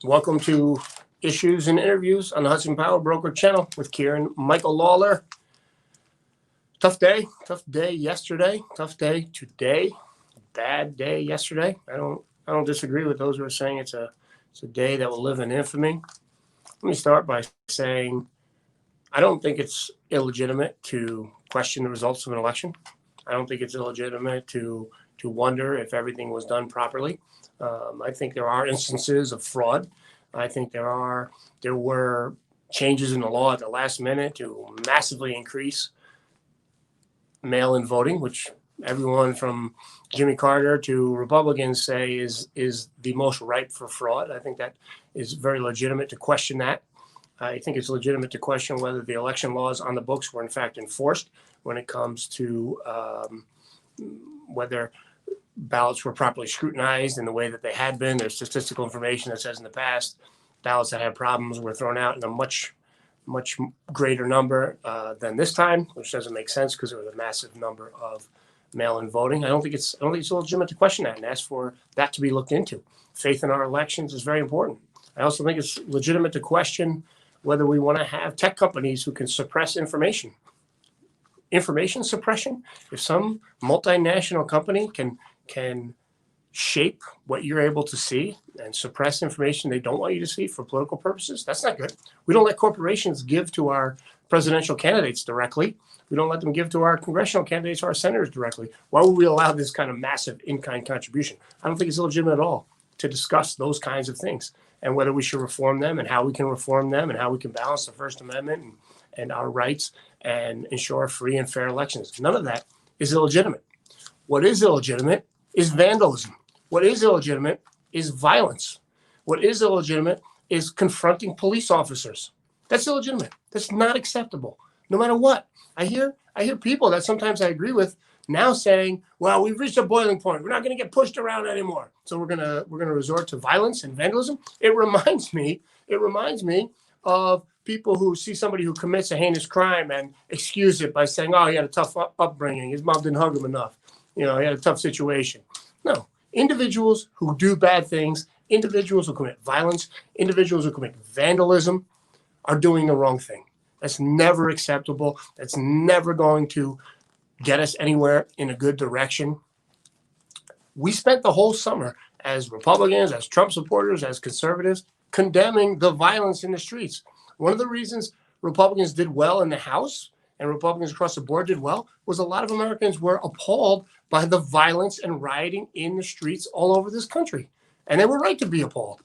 Welcome to Issues and Interviews on the Hudson Power Broker channel with Kieran Michael Lalor. Tough day yesterday, tough day today, bad day yesterday. I don't disagree with those who are saying it's a day that will live in infamy. Let me start by saying I don't think it's illegitimate to question the results of an election. I don't think it's illegitimate to wonder if everything was done properly. I think there are instances of fraud. I think there were changes in the law at the last minute to massively increase mail-in voting, which everyone from Jimmy Carter to Republicans say is the most ripe for fraud. I think that is very legitimate to question that. I think it's legitimate to question whether the election laws on the books were in fact enforced when it comes to whether ballots were properly scrutinized in the way that they had been. There's statistical information that says in the past ballots that had problems were thrown out in a much greater number than this time, which doesn't make sense because there was a massive number of mail-in voting. I don't think it's legitimate to question that and ask for that to be looked into. Faith in our elections is very important. I also think it's legitimate to question whether we want to have tech companies who can suppress information. Information suppression. If some multinational company can shape what you're able to see and suppress information they don't want you to see for political purposes, that's not good. We don't let corporations give to our presidential candidates directly. We don't let them give to our congressional candidates or our senators directly. Why would we allow this kind of massive in-kind contribution? I don't think it's legitimate at all to discuss those kinds of things and whether we should reform them and how we can reform them and how we can balance the First Amendment and our rights and ensure free and fair elections. None of that is illegitimate. What is illegitimate is vandalism. What is illegitimate is violence. What is illegitimate is confronting police officers. That's illegitimate. That's not acceptable, no matter what. I hear people that sometimes I agree with now saying, well, we've reached a boiling point. We're not going to get pushed around anymore. So we're gonna resort to violence and vandalism. It reminds me of people who see somebody who commits a heinous crime and excuse it by saying, oh, he had a tough upbringing. His mom didn't hug him enough. He had a tough situation. No, individuals who do bad things, individuals who commit violence, individuals who commit vandalism are doing the wrong thing. That's never acceptable. That's never going to get us anywhere in a good direction. We spent the whole summer as Republicans, as Trump supporters, as conservatives, condemning the violence in the streets. One of the reasons Republicans did well in the House and Republicans across the board did well was a lot of Americans were appalled by the violence and rioting in the streets all over this country. And they were right to be appalled.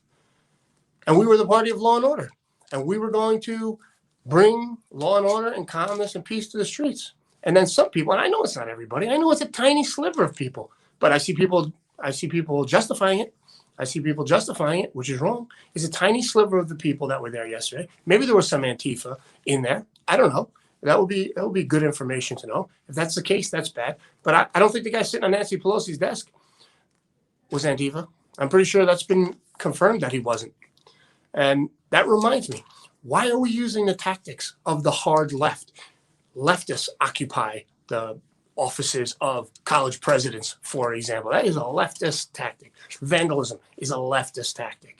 And we were the party of law and order. And we were going to bring law and order and calmness and peace to the streets. And then some people, and I know it's not everybody, I know it's a tiny sliver of people, but I see people justifying it. I see people justifying it, which is wrong. It's a tiny sliver of the people that were there yesterday. Maybe there was some Antifa in there. I don't know. That would be good information to know. If that's the case, that's bad. But I don't think the guy sitting on Nancy Pelosi's desk was Antifa. I'm pretty sure that's been confirmed that he wasn't. And that reminds me, why are we using the tactics of the hard left? Leftists occupy the offices of college presidents, for example. That is a leftist tactic. Vandalism is a leftist tactic.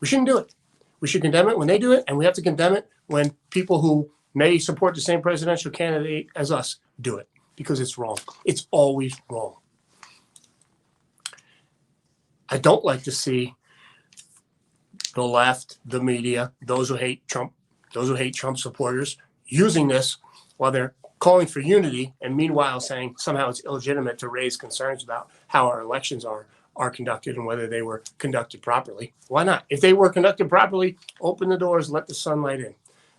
We shouldn't do it. We should condemn it when they do it, and we have to condemn it when people who may support the same presidential candidate as us do it, because it's wrong. It's always wrong. I don't like to see the left, the media, those who hate Trump supporters using this while they're calling for unity and meanwhile saying somehow it's illegitimate to raise concerns about how our elections are conducted and whether they were conducted properly. Why not? If they were conducted properly, open the doors, let the sunlight in.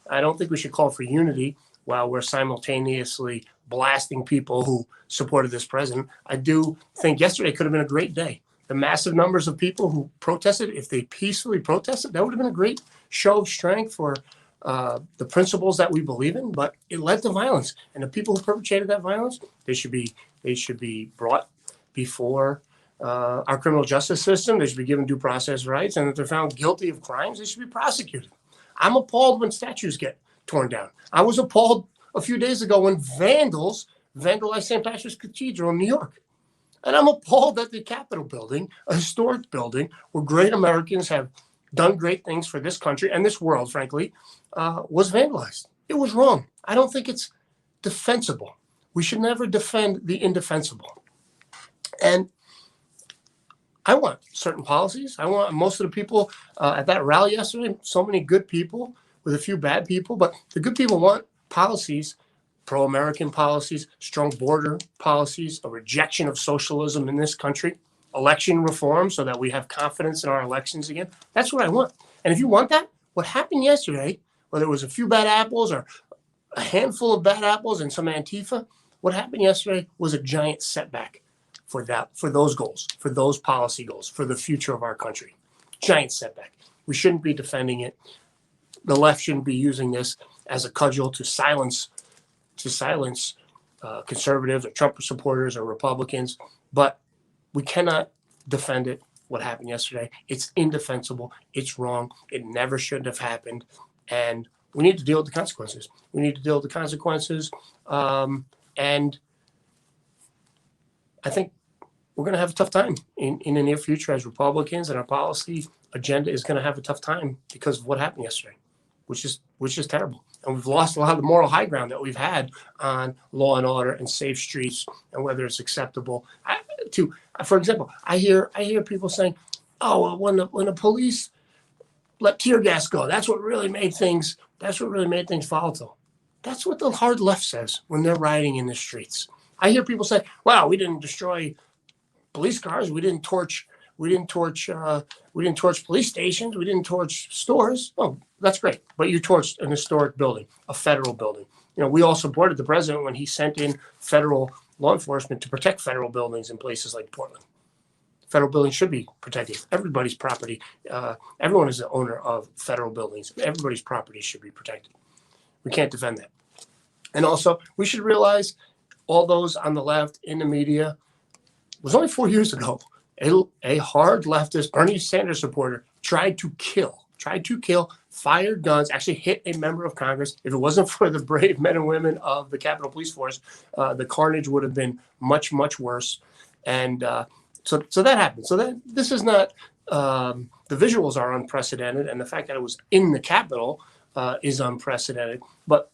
I don't think we should call for unity while we're simultaneously blasting people who supported this president. I do think yesterday could have been a great day. The massive numbers of people who protested, if they peacefully protested, that would have been a great show of strength for the principles that we believe in, but it led to violence. And the people who perpetrated that violence, they should be brought before our criminal justice system. They should be given due process rights. And if they're found guilty of crimes, they should be prosecuted. I'm appalled when statues get torn down. I was appalled a few days ago when vandals vandalized St. Patrick's Cathedral in New York. And I'm appalled that the Capitol building, a historic building where great Americans have done great things for this country and this world, frankly, was vandalized. It was wrong. I don't think it's defensible. We should never defend the indefensible. And I want certain policies. I want most of the people at that rally yesterday, so many good people with a few bad people, but the good people want policies, pro-American policies, strong border policies, a rejection of socialism in this country, election reform so that we have confidence in our elections again. That's what I want. And if you want that, what happened yesterday, whether it was a few bad apples or a handful of bad apples and some Antifa, what happened yesterday was a giant setback for those goals, for those policy goals, for the future of our country. Giant setback. We shouldn't be defending it. The left shouldn't be using this as a cudgel to silence conservatives or Trump supporters or Republicans. But we cannot defend it. What happened yesterday? It's indefensible. It's wrong. It never should have happened. And we need to deal with the consequences. We need to deal with the consequences. And I think we're going to have a tough time in the near future as Republicans, and our policy agenda is going to have a tough time because of what happened yesterday, which is terrible. And we've lost a lot of the moral high ground that we've had on law and order and safe streets and whether it's acceptable. For example, I hear people saying, "Oh, well, when the police let tear gas go, that's what really made things volatile." That's what the hard left says when they're rioting in the streets. I hear people say, "Wow, we didn't destroy police cars. We didn't torch police stations. We didn't torch stores." Oh, that's great. But you torched an historic building, a federal building. We all supported the president when he sent in federal law enforcement to protect federal buildings in places like Portland. Federal buildings should be protected. Everybody's property. Everyone is the owner of federal buildings. Everybody's property should be protected. We can't defend that. And also, we should realize all those on the left in the media, it was only 4 years ago, a hard leftist Bernie Sanders supporter tried to kill, fired guns, actually hit a member of Congress. If it wasn't for the brave men and women of the Capitol Police Force, the carnage would have been much, much worse. And so that happened. So this is not, the visuals are unprecedented, and the fact that it was in the Capitol is unprecedented. But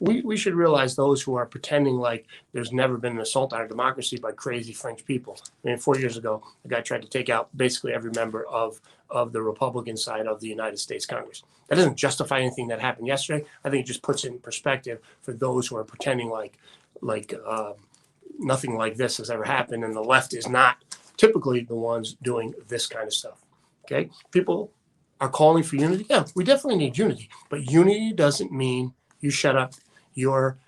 we should realize those who are pretending like there's never been an assault on our democracy by crazy French people. I mean, 4 years ago, the guy tried to take out basically every member of the Republican side of the United States Congress. That doesn't justify anything that happened yesterday. I think it just puts it in perspective for those who are pretending like nothing like this has ever happened, and the left is not typically the ones doing this kind of stuff. Okay, people are calling for unity. Yeah, we definitely need unity, but unity doesn't mean you shut up. Your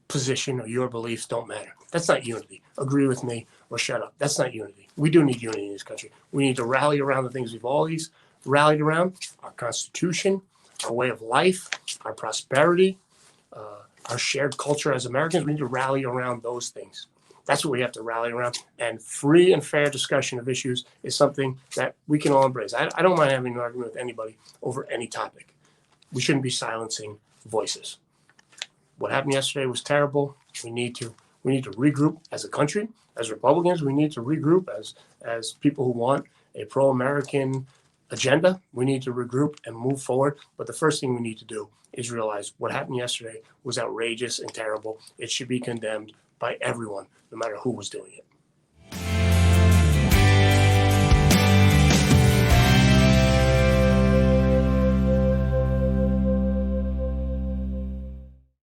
position or your beliefs don't matter. That's not unity. Agree with me or shut up. That's not unity. We do need unity in this country. We need to rally around the things we've always rallied around: our Constitution, our way of life, our prosperity, our shared culture as Americans. We need to rally around those things. That's what we have to rally around. And free and fair discussion of issues is something that we can all embrace. I don't mind having an argument with anybody over any topic. We shouldn't be silencing voices. What happened yesterday was terrible. We need to regroup as a country, as Republicans. We need to regroup as people who want a pro-American agenda. We need to regroup and move forward. But the first thing we need to do is realize what happened yesterday was outrageous and terrible. It should be condemned by everyone, no matter who was doing it.